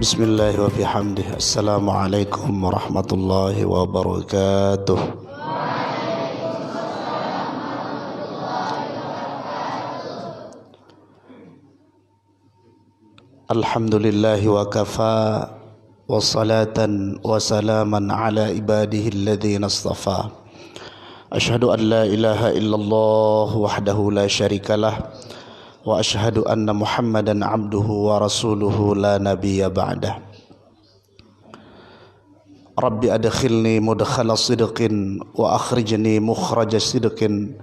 Bismillah wa bihamdih. Assalamualaikum warahmatullahi wabarakatuh. Alhamdulillahi wa kafa wa salatan wa salaman ala ibadihi alladhina astafa. Ashhadu an la ilaha illallah wahdahu la syarikalah wa ashhadu anna Muhammadan abduhu wa rasuluhu la nabiyya ba'dah. Rabbi adkhilni mudkhala sidqin wa akhrijni mukhraja sidqin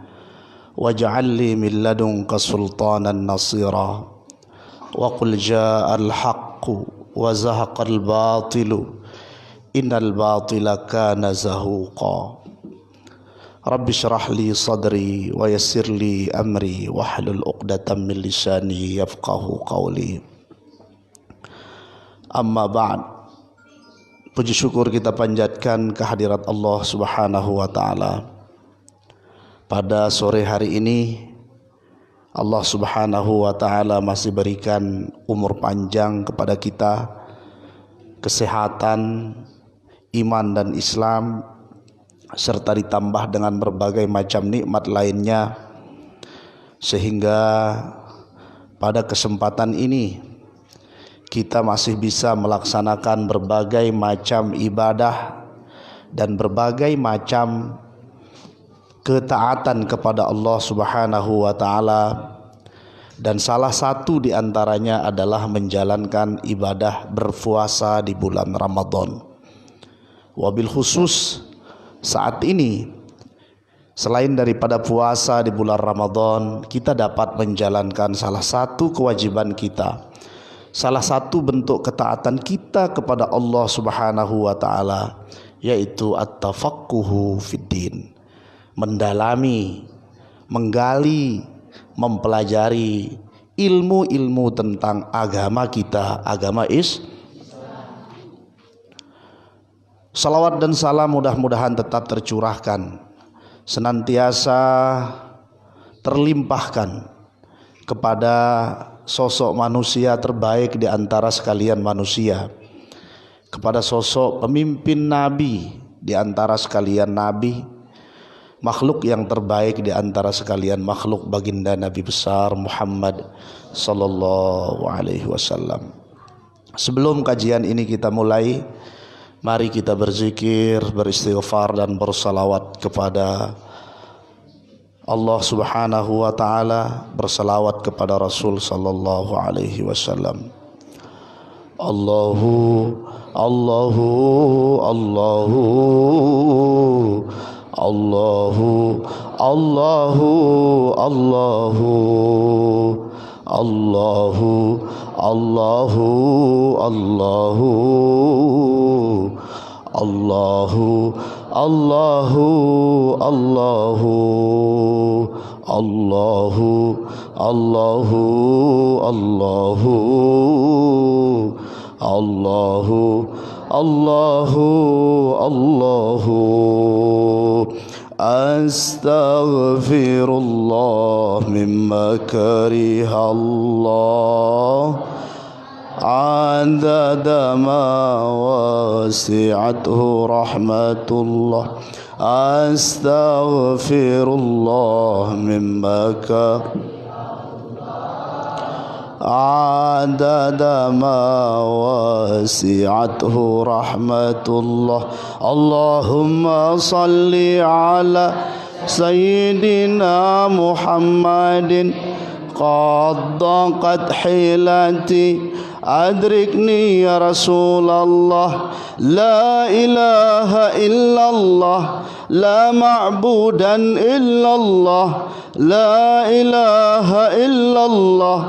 waj'al li min ladunka sultanan nasira. Wa qul ja'al haqqu wa zahaqal batilu innal batila kana zahuqa. Rabbi syrah li sadri wa yassir li amri wahlul 'uqdatam min lisani yafqahu qawli. Amma ba'd. Puji syukur kita panjatkan kehadirat Allah Subhanahu wa taala. Pada sore hari ini Allah Subhanahu wa taala masih berikan umur panjang kepada kita, kesehatan, iman dan Islam, serta ditambah dengan berbagai macam nikmat lainnya, sehingga pada kesempatan ini kita masih bisa melaksanakan berbagai macam ibadah dan berbagai macam ketaatan kepada Allah Subhanahu wa taala, dan salah satu di antaranya adalah menjalankan ibadah berpuasa di bulan Ramadan. Wabil khusus saat ini, selain daripada puasa di bulan Ramadan, kita dapat menjalankan salah satu kewajiban kita, salah satu bentuk ketaatan kita kepada Allah Subhanahu wa taala, yaitu at-tafaqquhu fiddin, mendalami, menggali, mempelajari ilmu-ilmu tentang agama kita, agama Islam. Salawat dan salam mudah-mudahan tetap tercurahkan, senantiasa terlimpahkan kepada sosok manusia terbaik di antara sekalian manusia, kepada sosok pemimpin nabi di antara sekalian nabi, makhluk yang terbaik di antara sekalian makhluk, baginda Nabi besar Muhammad sallallahu alaihi wasallam. Sebelum kajian ini kita mulai, mari kita berzikir, beristighfar dan bersalawat kepada Allah Subhanahu wa taala, bersalawat kepada Rasul sallallahu alaihi wasallam. Allahu Allahu Allahu Allahu Allahu Allahu Allahu Allahu Allahu Allahu Allahu Allahu Allahu Allahu Allahu Allahu Allahu Allahu Astaghfirullah mimma karihallah adada ma wasi'athu rahmatullah. Astaghfirullah mimma adada ma wasi'athu rahmatullah. Allahumma salli ala sayyidina Muhammadin qad daqat hilati adrikni ya Rasulullah. La ilaha illallah, la ma'budan illallah, la ilaha illallah,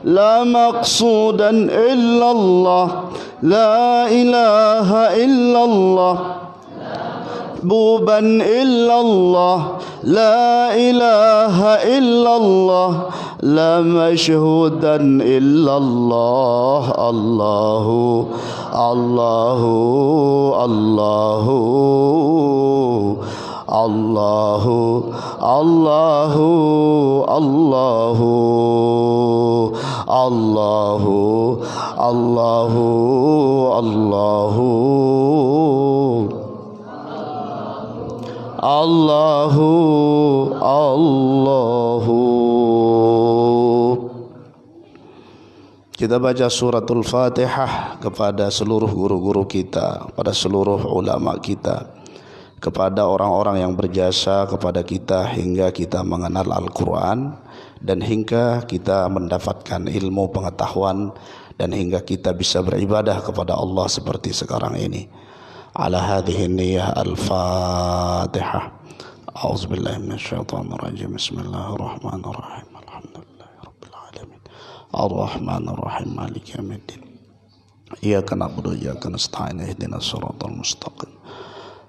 la maqsudan illallah, la ilaha illallah, buban illallah, la ilaha illallah, la mashhudan illallah. Allahu Allahu Allahu Allahu Allahu Allahu Allahu Allahu Allahu Allahu Allahu. Kita baca suratul Fatihah kepada seluruh guru-guru kita, kepada seluruh ulama kita, kepada orang-orang yang berjasa kepada kita hingga kita mengenal Al-Quran dan hingga kita mendapatkan ilmu pengetahuan dan hingga kita bisa beribadah kepada Allah seperti sekarang ini. Ala hadhihi niyyah al-Fatihah. A'udzubillahi minasyaitonir rajim. Bismillahirrahmanirrahim. Alhamdulillahirabbil alamin. Ar-Rahmanir Rahim. Maliki yaumiddin. Iyyaka na'budu wa iyyaka nasta'in. Ihdinas siratal mustaqim.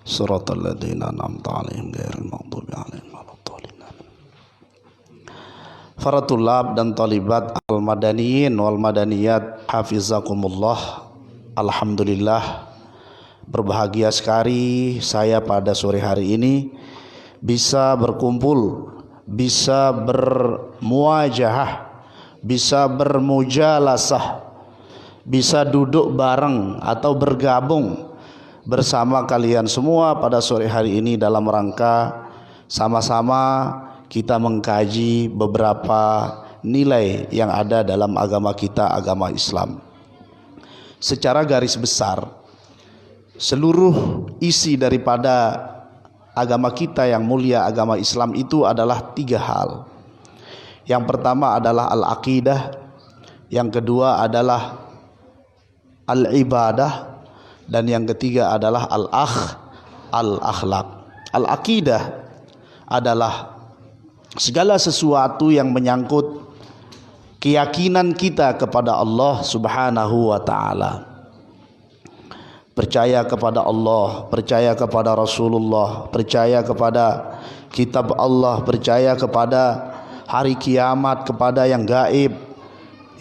Siratal ladzina an'amta 'alaihim ghairil maghdubi 'alaihim waladdallin. Para tulab dan talibat al-madaniyin wal madaniyat hafizakumullah. Alhamdulillah, berbahagia sekali saya pada sore hari ini bisa berkumpul, bisa bermuajahah, bisa bermujalasah, bisa duduk bareng atau bergabung bersama kalian semua pada sore hari ini dalam rangka sama-sama kita mengkaji beberapa nilai yang ada dalam agama kita, agama Islam. Secara garis besar, seluruh isi daripada agama kita yang mulia, agama Islam itu adalah 3 hal. Yang pertama adalah al-aqidah, yang kedua adalah al-ibadah, dan yang ketiga adalah al-akhlaq. Al-aqidah adalah segala sesuatu yang menyangkut keyakinan kita kepada Allah Subhanahu wa ta'ala. Percaya kepada Allah, percaya kepada Rasulullah, percaya kepada kitab Allah, percaya kepada hari kiamat, kepada yang gaib,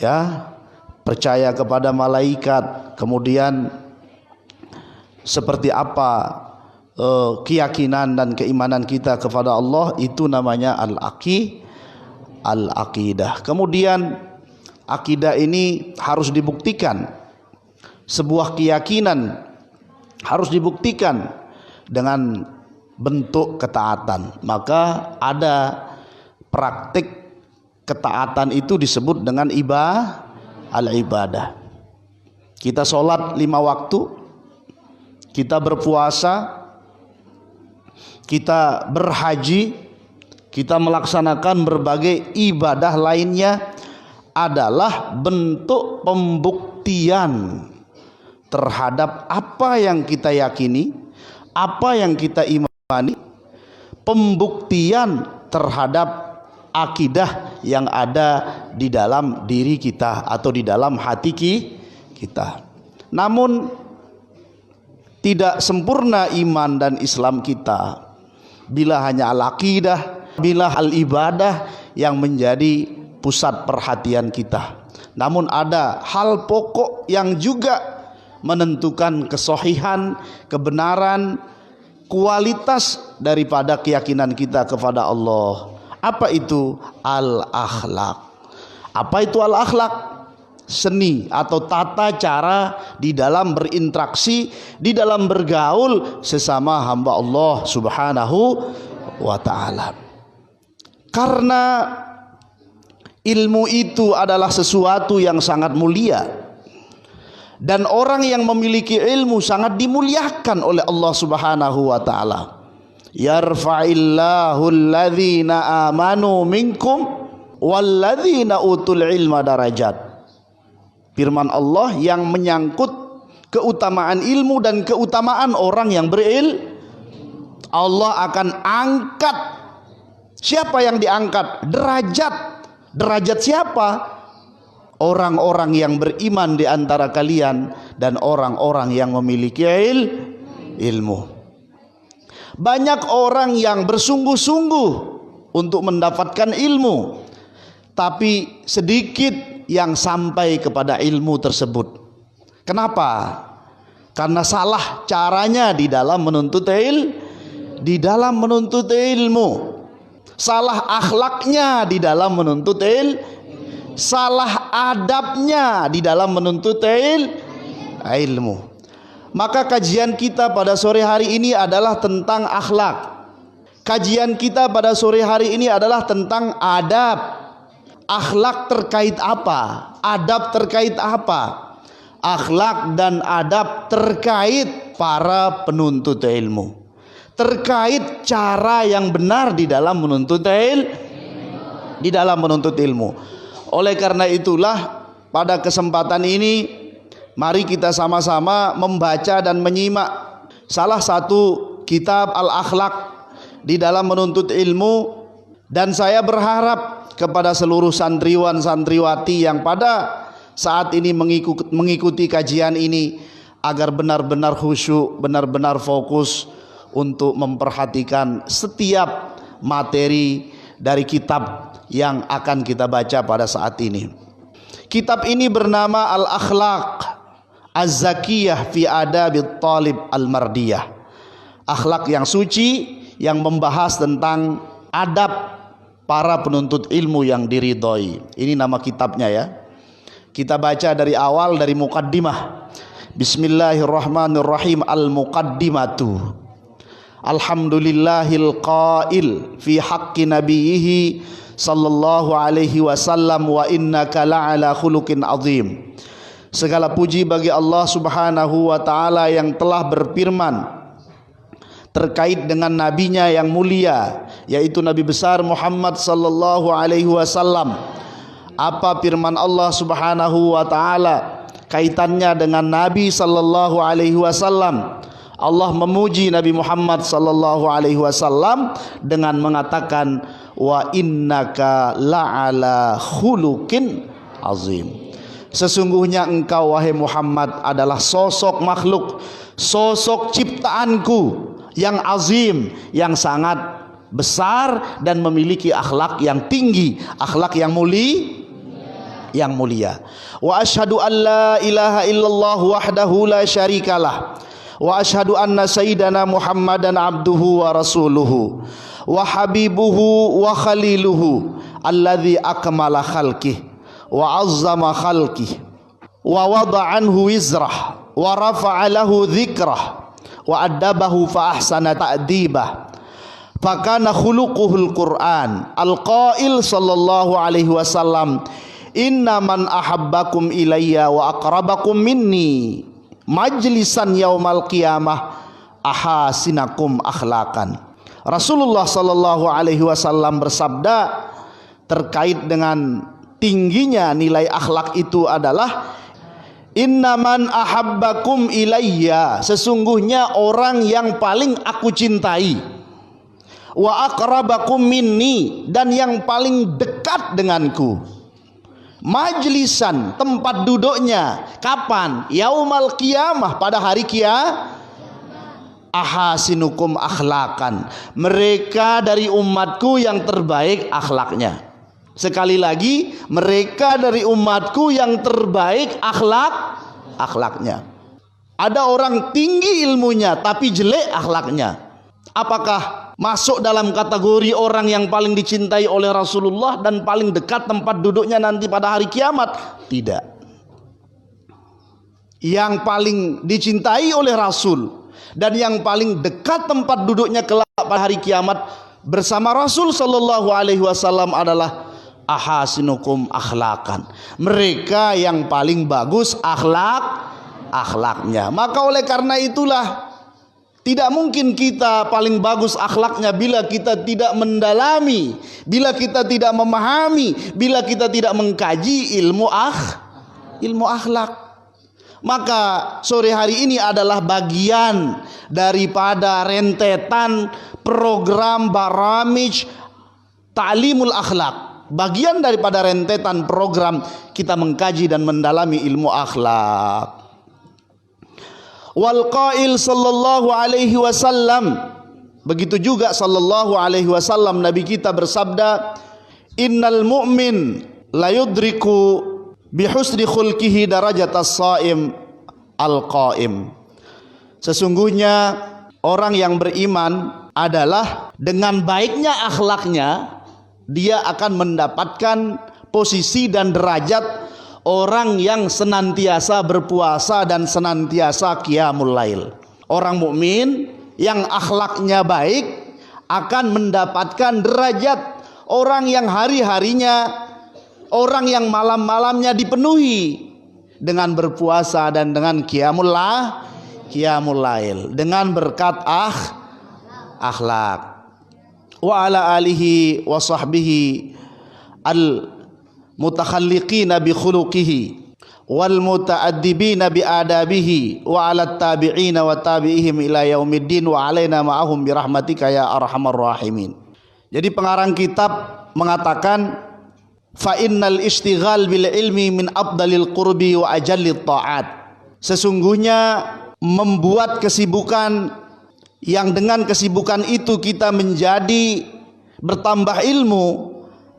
ya, percaya kepada malaikat. Kemudian seperti apa keyakinan dan keimanan kita kepada Allah, itu namanya al-aqidah. Kemudian akidah ini harus dibuktikan. Sebuah keyakinan harus dibuktikan dengan bentuk ketaatan. Maka ada praktik ketaatan itu disebut dengan al-ibadah. Kita sholat 5 waktu, kita berpuasa, kita berhaji, kita melaksanakan berbagai ibadah lainnya adalah bentuk pembuktian terhadap apa yang kita yakini, apa yang kita imani, pembuktian terhadap akidah yang ada di dalam diri kita atau di dalam hati kita. Namun tidak sempurna iman dan Islam kita bila hanya al-aqidah, bila al-ibadah yang menjadi pusat perhatian kita. Namun ada hal pokok yang juga menentukan kesohihan, kebenaran, kualitas daripada keyakinan kita kepada Allah. Apa itu? Al-akhlak. Apa itu al-akhlak? Seni atau tata cara di dalam berinteraksi, di dalam bergaul sesama hamba Allah Subhanahu wa ta'ala. Karena ilmu itu adalah sesuatu yang sangat mulia, dan orang yang memiliki ilmu sangat dimuliakan oleh Allah Subhanahu wa ta'ala. Yarfa'illahu alladhina amanu minkum walladhina utul ilma darajat. Firman Allah yang menyangkut keutamaan ilmu dan keutamaan orang yang berilmu. Allah akan angkat. Siapa yang diangkat? Derajat siapa? Orang-orang yang beriman di antara kalian dan orang-orang yang memiliki ilmu. Banyak orang yang bersungguh-sungguh untuk mendapatkan ilmu, tapi sedikit yang sampai kepada ilmu tersebut. Kenapa? Karena salah caranya di dalam menuntut di dalam menuntut ilmu. Salah akhlaknya di dalam menuntut ilmu. Salah adabnya di dalam menuntut ilmu. Maka kajian kita pada sore hari ini adalah tentang akhlak. Kajian kita pada sore hari ini adalah tentang adab. Akhlak terkait apa? Adab terkait apa? Akhlak dan adab terkait para penuntut ilmu. Terkait cara yang benar di dalam menuntut ilmu. Oleh karena itulah pada kesempatan ini mari kita sama-sama membaca dan menyimak salah satu kitab Al-Akhlaq di dalam menuntut ilmu, dan saya berharap kepada seluruh santriwan santriwati yang pada saat ini mengikuti kajian ini agar benar-benar khusyuk, benar-benar fokus untuk memperhatikan setiap materi dari kitab yang akan kita baca pada saat ini. Kitab ini bernama Al-Akhlaq Az-Zakiyah fi Adabit Talib Al-Mardiyah. Akhlak yang suci yang membahas tentang adab para penuntut ilmu yang diridhoi. Ini nama kitabnya ya. Kita baca dari awal, dari muqaddimah. Bismillahirrahmanirrahim. Al-muqaddimatu. Alhamdulillahil qail fi haqqi nabiyhi sallallahu alaihi wasallam wa innaka la'ala khuluqin azim. Segala puji bagi Allah Subhanahu wa taala yang telah berfirman terkait dengan nabinya yang mulia, yaitu Nabi besar Muhammad sallallahu alaihi wasallam. Apa firman Allah Subhanahu wa taala kaitannya dengan Nabi sallallahu alaihi wasallam? Allah memuji Nabi Muhammad sallallahu alaihi wasallam dengan mengatakan wa innaka la'ala khuluqin azim. Sesungguhnya engkau wahai Muhammad adalah sosok makhluk, sosok ciptaanku yang azim, yang sangat besar dan memiliki akhlak yang tinggi, akhlak yang mulia. Wa asyhadu an la ilaha illallah wahdahu la syarikalah wa asyhadu anna sayyidana Muhammadan abduhu wa rasuluhu wa habibuhu wa khaliluhu alladzi akmala khalqih wa azzama khalqih wa wada anhu wizrah wa rafa'a lahu dzikrah wa addabahu fa ahsana ta'dibah fa kana khuluquhul Qur'an. Al-qail sallallahu alaihi wasallam inna man ahabbakum ilayya wa aqrabakum minni majlisan yaumal qiyamah ahasinakum akhlaqan. Rasulullah sallallahu alaihi wasallam bersabda terkait dengan tingginya nilai akhlak itu adalah innaman ahabbakum ilayya, sesungguhnya orang yang paling aku cintai, wa aqrabakum minni, dan yang paling dekat denganku, majlisan, tempat duduknya kapan? Yaumal qiyamah, pada hari kiamat. Ahasinukum akhlaqan, mereka dari umatku yang terbaik akhlaknya. Sekali lagi, mereka dari umatku yang terbaik akhlaknya. Ada orang tinggi ilmunya tapi jelek akhlaknya. Apakah masuk dalam kategori orang yang paling dicintai oleh Rasulullah dan paling dekat tempat duduknya nanti pada hari kiamat? Tidak. Yang paling dicintai oleh Rasul dan yang paling dekat tempat duduknya kelak pada hari kiamat bersama Rasul sallallahu alaihi wasallam adalah ahasinukum akhlaqan, mereka yang paling bagus akhlaknya. Maka oleh karena itulah tidak mungkin kita paling bagus akhlaknya bila kita tidak mendalami, bila kita tidak memahami, bila kita tidak mengkaji ilmu akhlak. Maka sore hari ini adalah bagian daripada rentetan program Baramij Ta'limul Akhlak. Bagian daripada rentetan program kita mengkaji dan mendalami ilmu akhlak. Wal qail sallallahu alaihi wasallam, begitu juga sallallahu alaihi wasallam Nabi kita bersabda, innal mu'min la yudriku bi husni khulqihi darajatas shaim al qaim. Sesungguhnya orang yang beriman adalah dengan baiknya akhlaknya dia akan mendapatkan posisi dan derajat orang yang senantiasa berpuasa dan senantiasa qiyamul lail. Orang mukmin yang akhlaknya baik akan mendapatkan derajat orang yang hari-harinya, orang yang malam-malamnya dipenuhi dengan berpuasa dan dengan qiyamul lail, dengan berkat akhlak. Wa ala alihi wa sahbihi al mutakhalliqina bi khuluqihi wal muta'addibina bi adabihi wa ala tabi'ina wa tabi'ihim ila yaumiddin wa alaina ma'ahum bi rahmatika ya arhamar rahimin. Jadi pengarang kitab mengatakan fa innal istighal bil ilmi min afdalil qurbi wa ajallit ta'at. Sesungguhnya membuat kesibukan yang dengan kesibukan itu kita menjadi bertambah ilmu,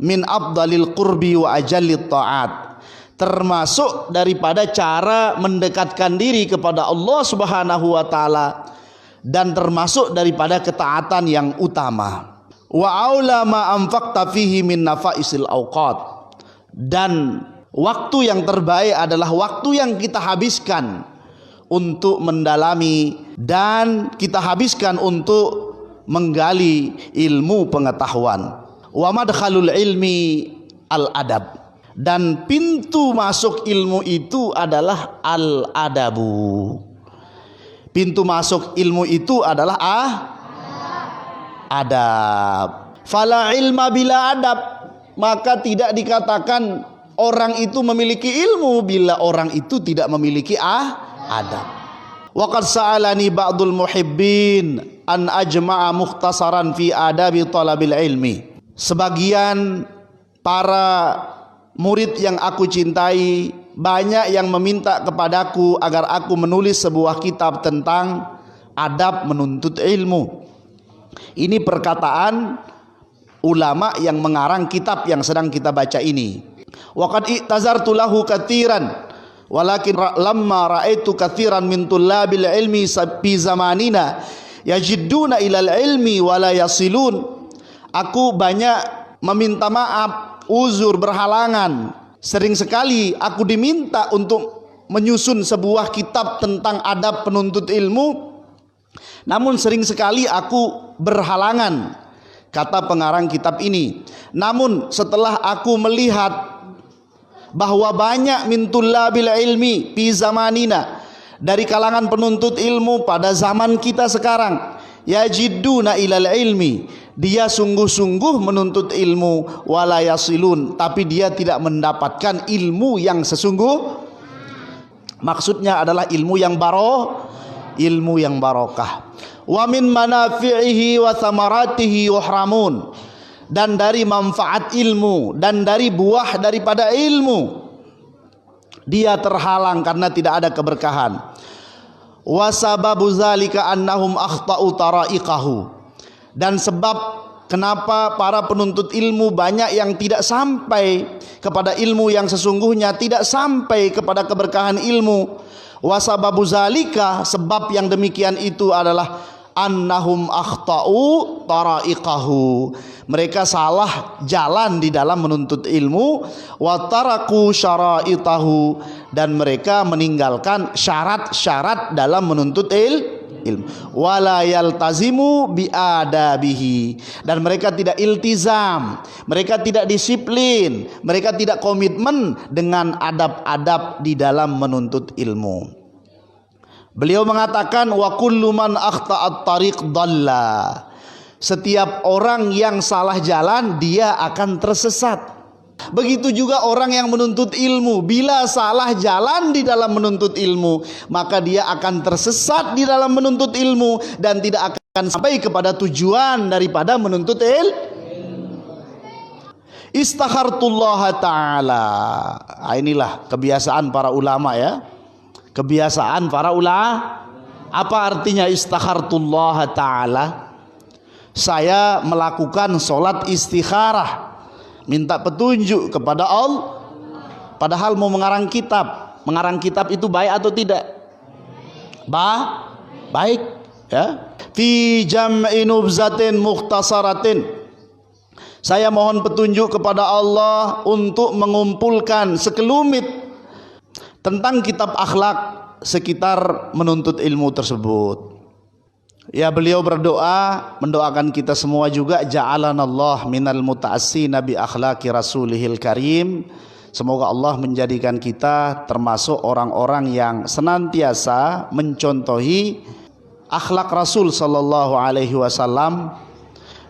min afdalil qurbi wa ajallit ta'at, termasuk daripada cara mendekatkan diri kepada Allah Subhanahu wa taala dan termasuk daripada ketaatan yang utama. Wa aula ma anfaqta fihi min nafaisil awqat, dan waktu yang terbaik adalah waktu yang kita habiskan untuk mendalami dan kita habiskan untuk menggali ilmu pengetahuan. Wa madkhalul ilmi al adab, dan pintu masuk ilmu itu adalah al adabu. Pintu masuk ilmu itu adalah adab. Fala ilma bila adab, maka tidak dikatakan orang itu memiliki ilmu bila orang itu tidak memiliki adab. Wa qad sa'alani ba'dul muhibbin an ajma'a mukhtasaran fi adabi talabil ilmi. Sebagian para murid yang aku cintai banyak yang meminta kepadaku agar aku menulis sebuah kitab tentang adab menuntut ilmu. Ini perkataan ulama yang mengarang kitab yang sedang kita baca ini. Wa qad i'tazartu lahu katsiran walakin lamma ra'aitu katsiran min tullabil ilmi fi zamanina yajidduna ilal ilmi wa la yasilun. Aku banyak meminta maaf, uzur, berhalangan. Sering sekali aku diminta untuk menyusun sebuah kitab tentang adab penuntut ilmu, namun sering sekali aku berhalangan, kata pengarang kitab ini. Namun setelah aku melihat bahwa banyak min tullabil ilmi fi zamanina, dari kalangan penuntut ilmu pada zaman kita sekarang, yajidduna ilal ilmi, dia sungguh-sungguh menuntut ilmu, wala yasilun, tapi dia tidak mendapatkan ilmu yang sesungguh. Maksudnya adalah ilmu yang barokah. Wa min manafi'ihi wa thamaratihi yuhramun, dan dari manfaat ilmu dan dari buah daripada ilmu dia terhalang karena tidak ada keberkahan. Wa sababu zalika annahum akhta'u tara'iqahu, dan sebab kenapa para penuntut ilmu banyak yang tidak sampai kepada ilmu yang sesungguhnya, tidak sampai kepada keberkahan ilmu. Wa sababu zalika, sebab yang demikian itu adalah annahum akhta'u tara'iqahu, mereka salah jalan di dalam menuntut ilmu. Wa taraku syara'itahu, dan mereka meninggalkan syarat-syarat dalam menuntut ilmu. Wala yaltazimu biadabihi, dan mereka tidak iltizam, mereka tidak disiplin, mereka tidak komitmen dengan adab-adab di dalam menuntut ilmu. Beliau mengatakan wa kullu man akhta'at tariq dhalla, setiap orang yang salah jalan dia akan tersesat. Begitu juga orang yang menuntut ilmu, bila salah jalan di dalam menuntut ilmu, maka dia akan tersesat di dalam menuntut ilmu dan tidak akan sampai kepada tujuan daripada menuntut ilmu. Istakhartullah ta'ala. Inilah kebiasaan para ulama ya. Kebiasaan para ulama. Apa artinya istakhartullah ta'ala? Saya melakukan sholat istikharah, minta petunjuk kepada Allah. Padahal mau mengarang kitab. Mengarang kitab itu baik atau tidak? Baik ya. fi jam'i nubzatin mukhtasaratin. Saya mohon petunjuk kepada Allah untuk mengumpulkan sekelumit tentang kitab akhlak sekitar menuntut ilmu tersebut. Ya, beliau berdoa, mendoakan kita semua juga, ja'alanallah minal muta'assina bi akhlaqi rasulihil karim. Semoga Allah menjadikan kita termasuk orang-orang yang senantiasa mencontohi akhlak Rasul sallallahu alaihi wasallam.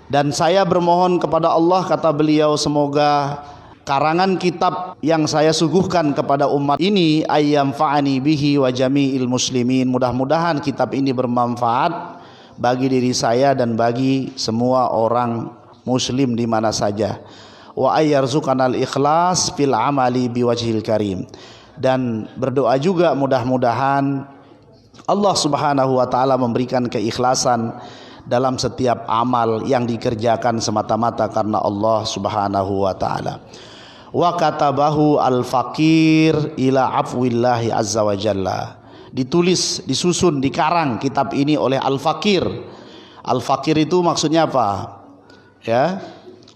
Dan saya bermohon kepada Allah, kata beliau, semoga karangan kitab yang saya suguhkan kepada umat ini ayyam fa'ani bihi wa jami'il muslimin, mudah-mudahan kitab ini bermanfaat bagi diri saya dan bagi semua orang muslim di mana saja. Wa ayyarzuqanal ikhlas fil amali biwajhil karim. Dan berdoa juga mudah-mudahan Allah Subhanahu wa taala memberikan keikhlasan dalam setiap amal yang dikerjakan semata-mata karena Allah Subhanahu wa taala. Wa katabahu al-faqir ila afwillahi azza wa jalla. Ditulis, disusun, dikarang kitab ini oleh al-faqir. Al-faqir itu maksudnya apa? Ya,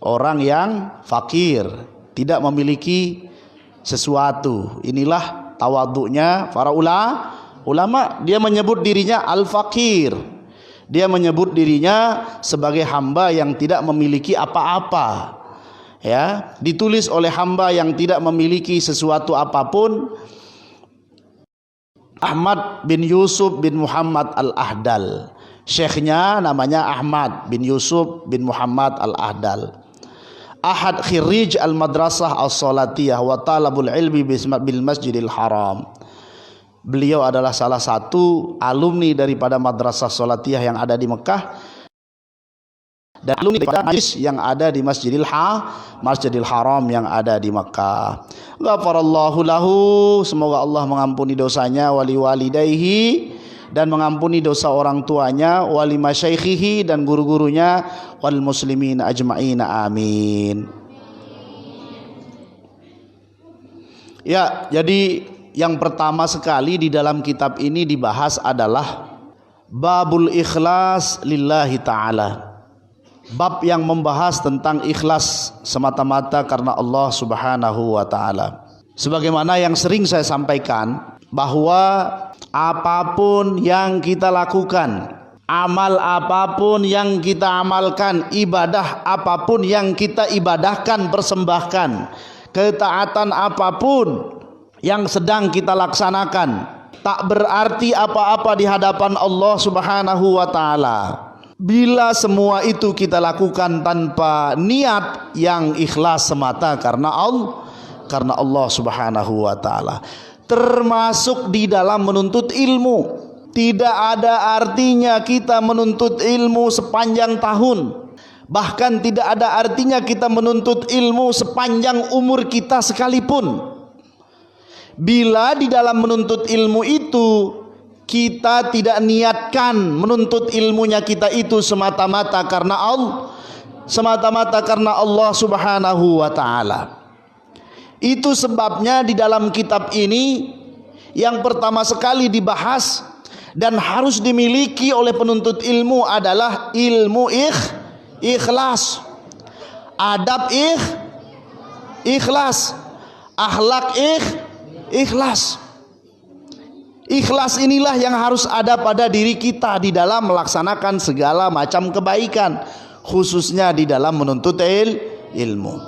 orang yang fakir, tidak memiliki sesuatu. Inilah tawadhu'nya para ulama. Dia menyebut dirinya al-faqir. Dia menyebut dirinya sebagai hamba yang tidak memiliki apa-apa. Ya, ditulis oleh hamba yang tidak memiliki sesuatu apapun. Ahmad bin Yusuf bin Muhammad al-Ahdal. Syekhnya namanya Ahmad bin Yusuf bin Muhammad al-Ahdal. Ahad khirij al-madrasah as-salatiyah wa talabul ilmi bil masjidil haram. Beliau adalah salah satu alumni daripada madrasah salatiyah yang ada di Mekah dan alumni daripada majlis yang ada di Masjidil Haram yang ada di Makkah. Ghafarallahu lahu, semoga Allah mengampuni dosanya, wali walidayhi, dan mengampuni dosa orang tuanya, wali masyaikhihi, dan guru-gurunya, wal muslimin ajma'in, amin. Ya, jadi yang pertama sekali di dalam kitab ini dibahas adalah babul ikhlas lillahi ta'ala. Bab yang membahas tentang ikhlas semata-mata karena Allah Subhanahu wa taala. Sebagaimana yang sering saya sampaikan, bahwa apapun yang kita lakukan, amal apapun yang kita amalkan, ibadah apapun yang kita ibadahkan, persembahkan, ketaatan apapun yang sedang kita laksanakan, tak berarti apa-apa di hadapan Allah Subhanahu wa taala bila semua itu kita lakukan tanpa niat yang ikhlas semata karena Allah Subhanahu wa taala. Termasuk di dalam menuntut ilmu. Tidak ada artinya kita menuntut ilmu sepanjang tahun. Bahkan tidak ada artinya kita menuntut ilmu sepanjang umur kita sekalipun, bila di dalam menuntut ilmu itu kita tidak niatkan menuntut ilmunya kita itu semata-mata karena Allah Subhanahu wa taala. Itu sebabnya di dalam kitab ini yang pertama sekali dibahas dan harus dimiliki oleh penuntut ilmu adalah ilmu ikhlas, adab ikhlas, akhlak ikhlas. Ikhlas inilah yang harus ada pada diri kita di dalam melaksanakan segala macam kebaikan, khususnya di dalam menuntut ilmu.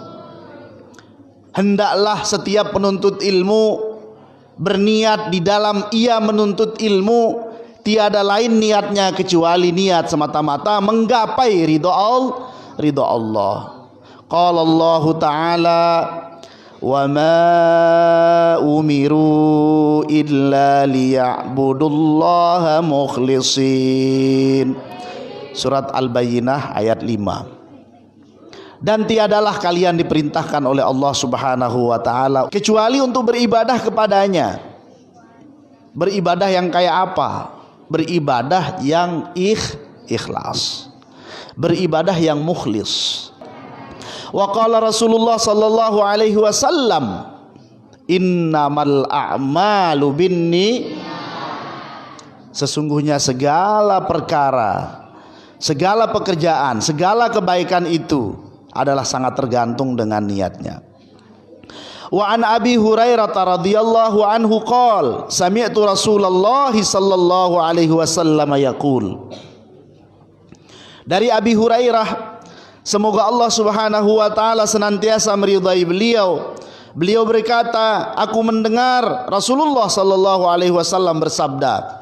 Hendaklah setiap penuntut ilmu berniat di dalam ia menuntut ilmu, tiada lain niatnya kecuali niat semata-mata menggapai ridha Allah. Qala Allah Ta'ala, wa ma umiru illa liya'budullaha mukhlisin. Surat Al-Bayyinah ayat 5. Dan tiadalah kalian diperintahkan oleh Allah Subhanahu wa taala kecuali untuk beribadah kepadanya. Beribadah yang kayak apa? Beribadah yang ikhlas. Beribadah yang mukhlis. Wa qala Rasulullah sallallahu alaihi wasallam, innamal a'malu binni, sesungguhnya segala perkara segala pekerjaan, segala kebaikan itu adalah sangat tergantung dengan niatnya. Wa an Abi Hurairah radhiyallahu anhu qol sami'tu Rasulullah sallallahu alaihi wasallam yaqul. Dari Abi Hurairah, semoga Allah Subhanahu wa taala senantiasa meridai beliau. Beliau berkata, aku mendengar Rasulullah sallallahu alaihi wasallam bersabda,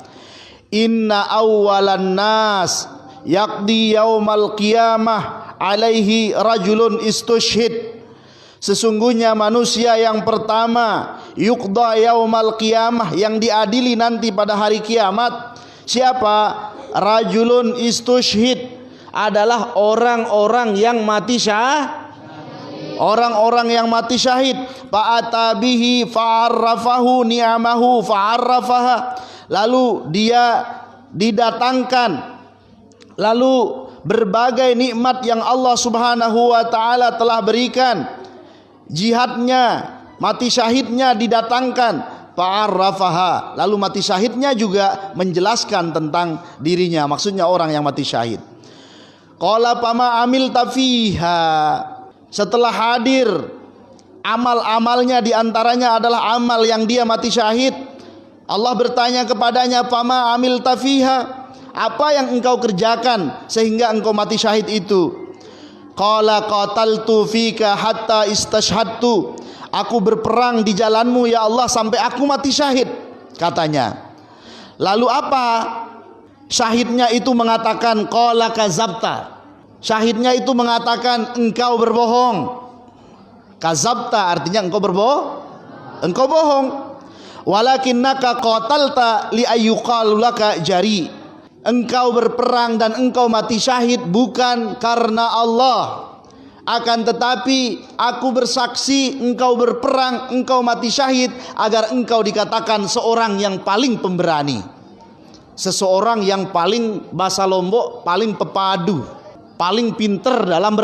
"Inna awwalan nas yaqdi yaumal qiyamah alaihi rajulun istushhid." Sesungguhnya manusia yang pertama yuqda yaumal qiyamah, yang diadili nanti pada hari kiamat, siapa? Rajulun istushhid, adalah orang-orang yang mati orang-orang yang mati syahid. Fa'atabihi fa'arrafahu ni'amahu fa'arrafaha, lalu dia didatangkan, lalu berbagai nikmat yang Allah Subhanahu wa taala telah berikan, jihadnya, mati syahidnya didatangkan, fa'arrafaha, lalu mati syahidnya juga menjelaskan tentang dirinya, maksudnya orang yang mati syahid. Qala fama amilta fiha, setelah hadir amal-amalnya, diantaranya adalah amal yang dia mati syahid, Allah bertanya kepadanya, fama amilta fiha, apa yang engkau kerjakan sehingga engkau mati syahid itu? Qala qataltu fika hatta istashhadtu, aku berperang di jalanmu ya Allah sampai aku mati syahid, katanya. Lalu apa? Syahidnya itu mengatakan qala kazabta, syahidnya itu mengatakan engkau berbohong. Kazabta artinya engkau engkau bohong. Walakinnaka qatalta li ayyuqalu laka jari, engkau berperang dan engkau mati syahid bukan karena Allah, akan tetapi aku bersaksi engkau berperang, engkau mati syahid agar engkau dikatakan seorang yang paling pemberani, seseorang yang paling, bahasa Lombok, paling pepadu, paling pinter dalam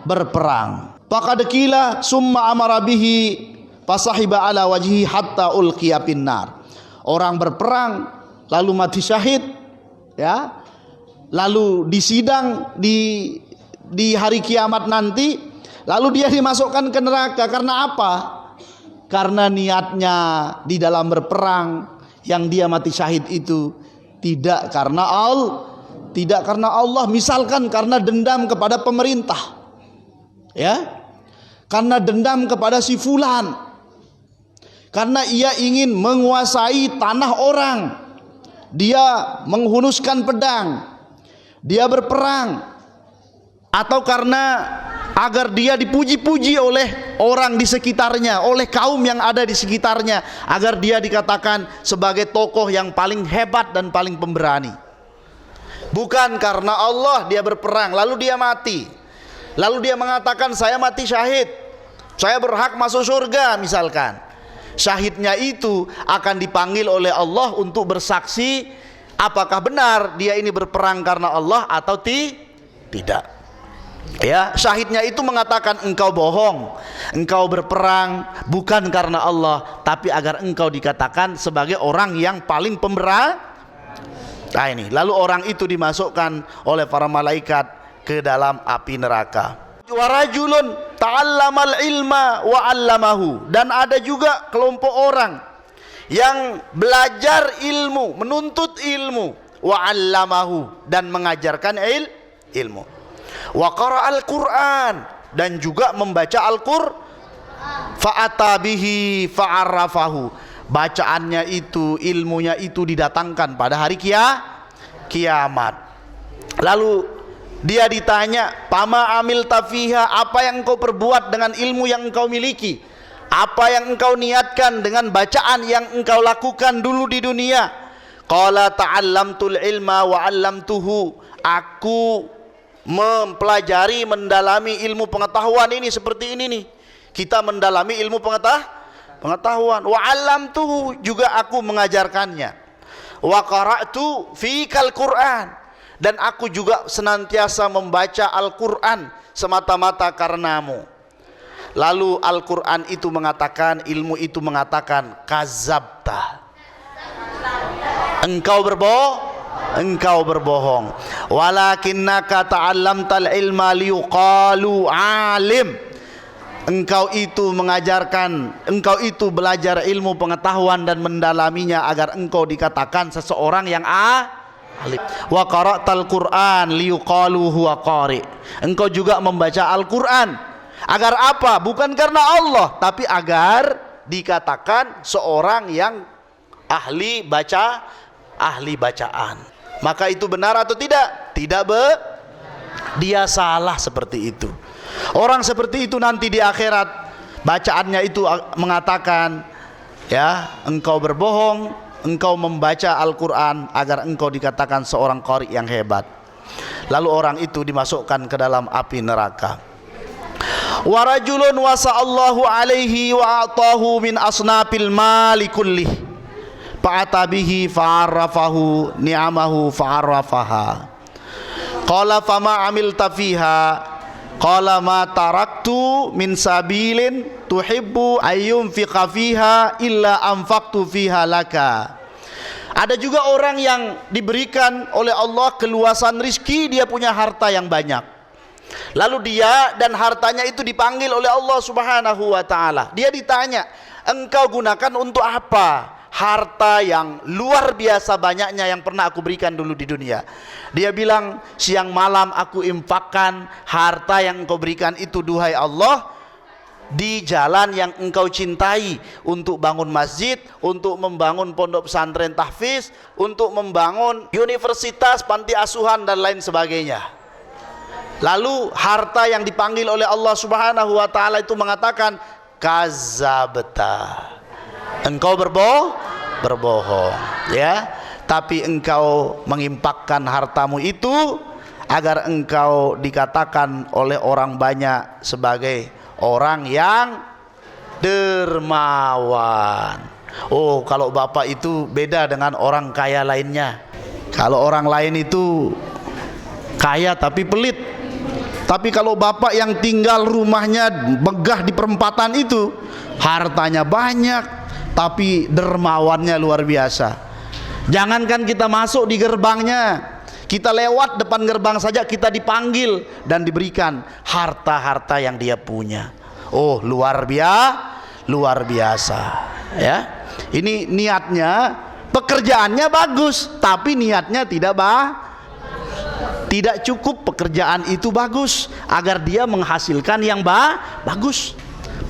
berperang. Faqad summa amara bihi fasahiba ala wajhi hatta ulqiya finnar. Orang berperang lalu mati syahid, ya, lalu disidang di hari kiamat nanti, lalu dia dimasukkan ke neraka. Karena apa? Karena niatnya di dalam berperang yang dia mati syahid itu tidak karena Allah, misalkan karena dendam kepada pemerintah, ya, karena dendam kepada si fulan, karena ia ingin menguasai tanah orang, dia menghunuskan pedang, dia berperang, atau karena agar dia dipuji-puji oleh orang di sekitarnya, oleh kaum yang ada di sekitarnya, agar dia dikatakan sebagai tokoh yang paling hebat dan paling pemberani. Bukan karena Allah dia berperang lalu dia mati, lalu dia mengatakan saya mati syahid, saya berhak masuk surga misalkan. Syahidnya itu akan dipanggil oleh Allah untuk bersaksi apakah benar dia ini berperang karena Allah atau tidak. Ya, syahidnya itu mengatakan engkau bohong, engkau berperang bukan karena Allah, tapi agar engkau dikatakan sebagai orang yang paling pemberani. Nah ini, lalu orang itu dimasukkan oleh para malaikat ke dalam api neraka. Warajulun ta'allamal ilma wa 'allamahu, dan ada juga kelompok orang yang belajar ilmu, menuntut ilmu, wa 'allamahu, dan mengajarkan ilmu. Wa qara'al Qur'an, dan juga membaca Al-Qur'an. Fa'ata bihi fa'arrafahu, bacaannya itu, ilmunya itu didatangkan pada hari kiamat. Lalu dia ditanya, "Pama amil tafiha, apa yang engkau perbuat dengan ilmu yang engkau miliki? Apa yang engkau niatkan dengan bacaan yang engkau lakukan dulu di dunia?" Qala ta'allamtul ilma wa 'allamtuhu, aku mempelajari, mendalami ilmu pengetahuan ini seperti ini nih. Kita mendalami ilmu pengetahuan. Wa 'allamtuhu, juga aku mengajarkannya. Wa qara'tu fikal Qur'an, dan aku juga senantiasa membaca Al-Qur'an semata-mata karenamu. Lalu Al-Qur'an itu mengatakan, ilmu itu mengatakan, kazabta, engkau Engkau berbohong. Walakinnaka ta'allamtal ilma liyuqalu alim. Engkau itu mengajarkan, engkau itu belajar ilmu pengetahuan dan mendalaminya agar engkau dikatakan seseorang yang alim. Wa qara'tal Qur'an liyuqalu huwa qari. Engkau juga membaca Al-Qur'an agar apa? Bukan karena Allah, tapi agar dikatakan seorang yang ahli bacaan. Maka itu benar atau tidak? Tidak dia salah seperti itu. Orang seperti itu nanti di akhirat bacaannya itu mengatakan, ya, engkau berbohong, engkau membaca Al-Quran agar engkau dikatakan seorang qari yang hebat. Lalu orang itu dimasukkan ke dalam api neraka. Wa rajulun wasa'allahu alaihi wa atahu min asnafil mali kullih fa'atabihi fa'arrafahu ni'amahu fa'arrafaha. Qala fama amilta fiha. Qala ma taraktu min sabilin tuhibbu ayyunfiqa fiha illa anfaqtu fiha laka. Ada juga orang yang diberikan oleh Allah keluasan rizki, dia punya harta yang banyak. Lalu dia dan hartanya itu dipanggil oleh Allah Subhanahu wa ta'ala. Dia ditanya, engkau gunakan untuk apa harta yang luar biasa banyaknya yang pernah aku berikan dulu di dunia? Dia bilang, siang malam aku infakkan harta yang engkau berikan itu, duhai Allah, di jalan yang engkau cintai, untuk bangun masjid, untuk membangun pondok pesantren tahfiz, untuk membangun universitas, panti asuhan dan lain sebagainya. Lalu harta yang dipanggil oleh Allah Subhanahu wa ta'ala itu mengatakan, kazabta, engkau berbohong, ya. Tapi engkau mengimpakkan hartamu itu agar engkau dikatakan oleh orang banyak sebagai orang yang dermawan. Oh, kalau bapak itu beda dengan orang kaya lainnya. Kalau orang lain itu kaya tapi pelit. Tapi kalau bapak yang tinggal rumahnya megah di perempatan itu, hartanya banyak tapi dermawannya luar biasa. Jangankan kita masuk di gerbangnya, kita lewat depan gerbang saja kita dipanggil dan diberikan harta-harta yang dia punya. Oh, luar biasa, ya. Ini niatnya, pekerjaannya bagus, tapi niatnya tidak cukup. Pekerjaan itu bagus agar dia menghasilkan yang bagus.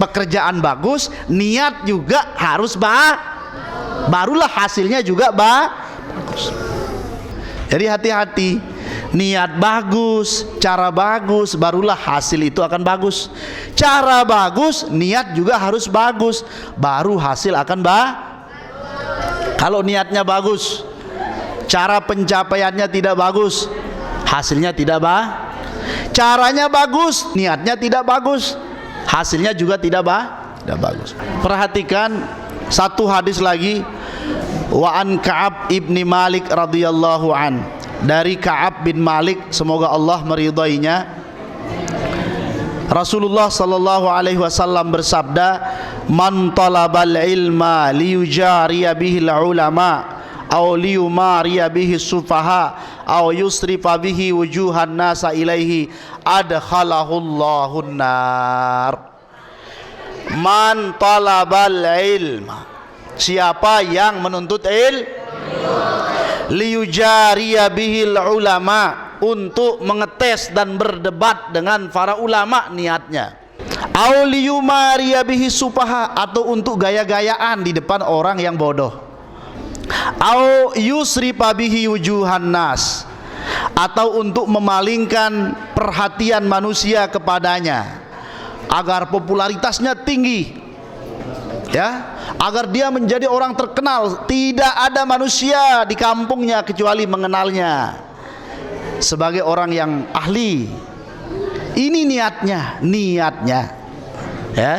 Pekerjaan bagus, niat juga harus barulah hasilnya juga bagus. Jadi hati-hati, niat bagus, cara bagus, barulah hasil itu akan bagus. Cara bagus, niat juga harus bagus, baru hasil akan Kalau niatnya bagus, cara pencapaiannya tidak bagus, hasilnya tidak Caranya bagus, niatnya tidak bagus, hasilnya juga tidak bagus. Perhatikan satu hadis lagi, wa an Ka'ab ibni Malik radhiyallahu an, dari Ka'ab bin Malik, semoga Allah meridainya. Rasulullah sallallahu alaihi wasallam bersabda, man talabal ilma liyujariya bihil ulama aw liyumariya bihi sufaha aw yusrifa bihi wujuhan nasa ilaihi adkhalahullahu nar. Man talabal ilma, siapa yang menuntut liyujariya bihil ulama, untuk mengetes dan berdebat dengan para ulama niatnya, au liyumariya bihi sufaha, atau untuk gaya-gayaan di depan orang yang bodoh, au yusrifa bihi wujuhan nas, atau untuk memalingkan perhatian manusia kepadanya agar popularitasnya tinggi, ya, agar dia menjadi orang terkenal, tidak ada manusia di kampungnya kecuali mengenalnya sebagai orang yang ahli. Ini niatnya, ya.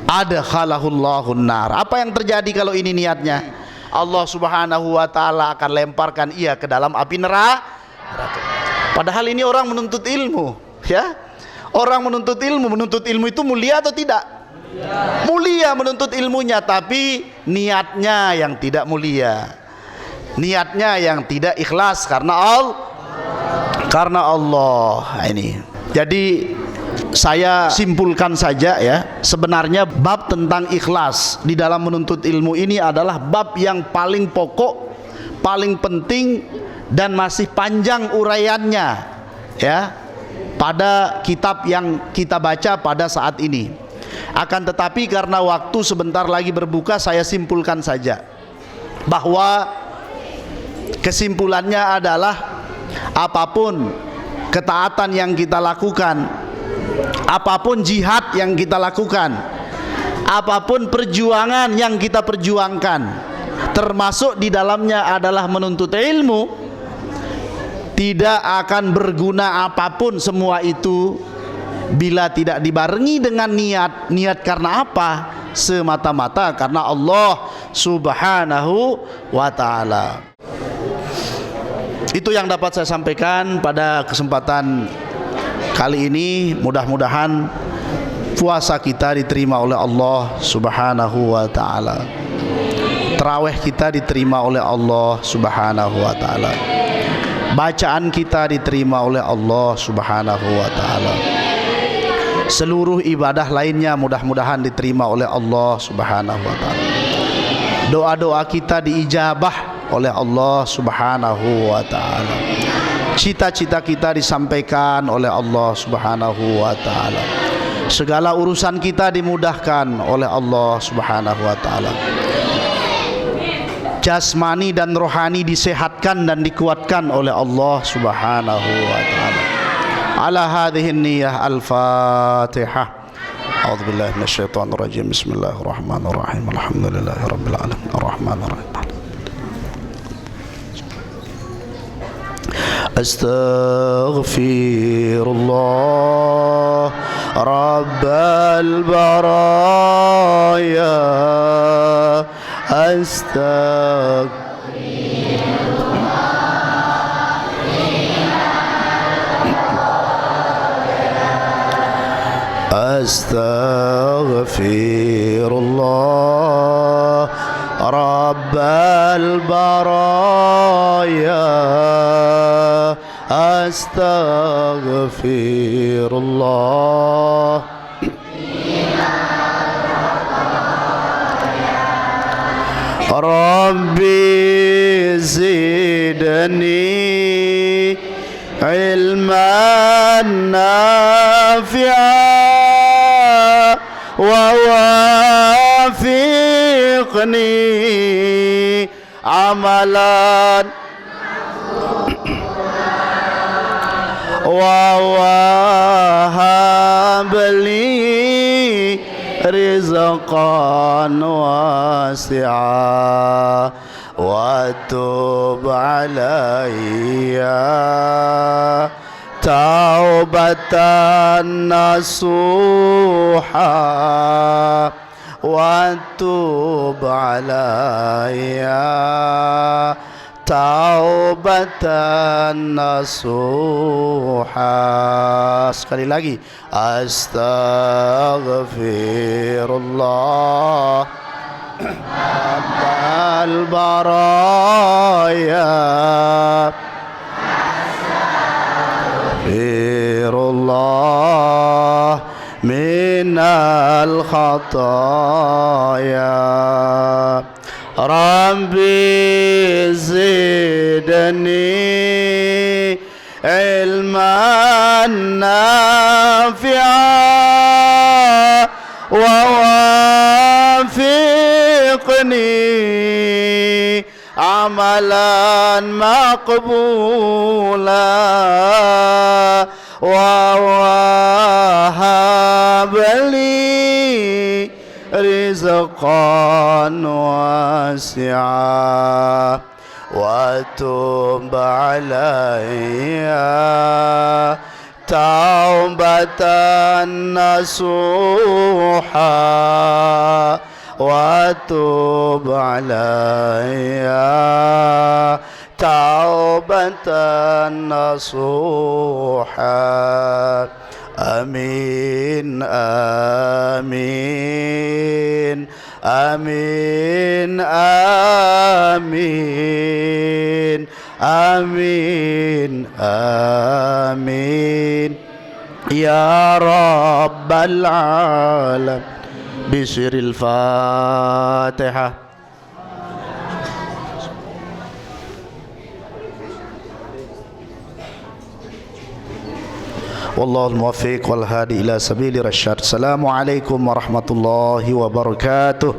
Adkhalahullahu nar. Apa yang terjadi kalau ini niatnya? Allah Subhanahu wa ta'ala akan lemparkan ia ke dalam api neraka. Padahal ini orang menuntut ilmu, ya. Orang menuntut ilmu itu mulia atau tidak? Mulia menuntut ilmunya, tapi niatnya yang tidak mulia. niatnya yang tidak ikhlas karena Allah. Ini jadi saya simpulkan saja ya, sebenarnya bab tentang ikhlas di dalam menuntut ilmu ini adalah bab yang paling pokok, paling penting, dan masih panjang uraiannya ya pada kitab yang kita baca pada saat ini. Akan tetapi karena waktu sebentar lagi berbuka, saya simpulkan saja bahwa kesimpulannya adalah apapun ketaatan yang kita lakukan, apapun jihad yang kita lakukan, apapun perjuangan yang kita perjuangkan, termasuk di dalamnya adalah menuntut ilmu, tidak akan berguna apapun semua itu bila tidak dibarengi dengan niat karena apa? Semata-mata karena Allah Subhanahu wa ta'ala. Itu yang dapat saya sampaikan pada kesempatan kali ini. Mudah-mudahan puasa kita diterima oleh Allah Subhanahu wa ta'ala, tarawih kita diterima oleh Allah Subhanahu wa ta'ala, bacaan kita diterima oleh Allah Subhanahu wa ta'ala, seluruh ibadah lainnya mudah-mudahan diterima oleh Allah Subhanahu wa ta'ala, doa-doa kita diijabah oleh Allah Subhanahu wa ta'ala, cita-cita kita disampaikan oleh Allah Subhanahu wa ta'ala, segala urusan kita dimudahkan oleh Allah Subhanahu wa ta'ala, jasmani dan rohani disehatkan dan dikuatkan oleh Allah Subhanahu wa ta'ala. Ala hadhihi niyyah al-Fatihah. A'udzu billahi minasyaitonir rajim. Bismillahirrahmanirrahim. Alhamdulillahirabbil alamin. Arrahmanirrahim. Astaghfirullah Rabbal baraya. Astaghfirullah Rabbal baraya. Astaghfirullah Rabbi zidni ilman nafi'a wa wafiqni amalan wa wahabli rizqan wasi'a wa tub alayya taubatan nasuha wa tub alayya taubatan nasuha. Sekali lagi, astaghfirullah Rabbal baraya. Astaghfirullah minal khataya. Rabbi zidni ilman nafi'a wa wafiqni amalan maqbula wa wahabli rizqan wasi'a wa tub alayya taubatan nasuha wa tub alayya taubatan nasuha. Amin, amin, amin, amin. آمين آمين يا رب العالم بسر الفاتحة. والله الموفق والهادي إلى سبيل الرشاد. السلام عليكم ورحمة الله وبركاته.